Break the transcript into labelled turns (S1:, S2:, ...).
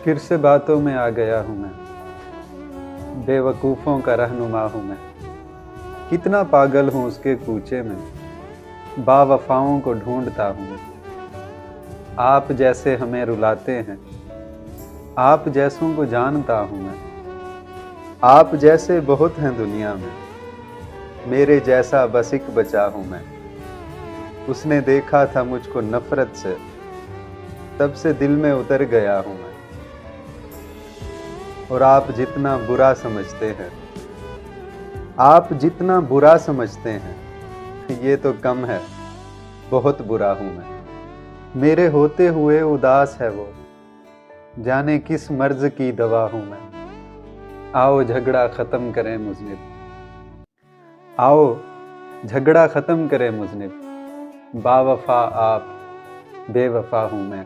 S1: फिर से बातों में आ गया हूँ मैं, बेवकूफ़ों का रहनुमा हूँ मैं। कितना पागल हूँ उसके कूचे में, बावफाओं को ढूंढता हूँ मैं। आप जैसे हमें रुलाते हैं, आप जैसों को जानता हूँ मैं। आप जैसे बहुत हैं दुनिया में, मेरे जैसा बस एक बचा हूँ मैं। उसने देखा था मुझको नफ़रत से, तब से दिल में उतर गया हूँ मैं। और आप जितना बुरा समझते हैं, आप जितना बुरा समझते हैं, ये तो कम है, बहुत बुरा हूँ मैं। मेरे होते हुए उदास है वो, जाने किस मर्ज की दवा हूँ मैं। आओ झगड़ा ख़त्म करें मुज़निब, आओ झगड़ा ख़त्म करें मुज़निब। बावफ़ा आप, बेवफ़ा हूँ मैं।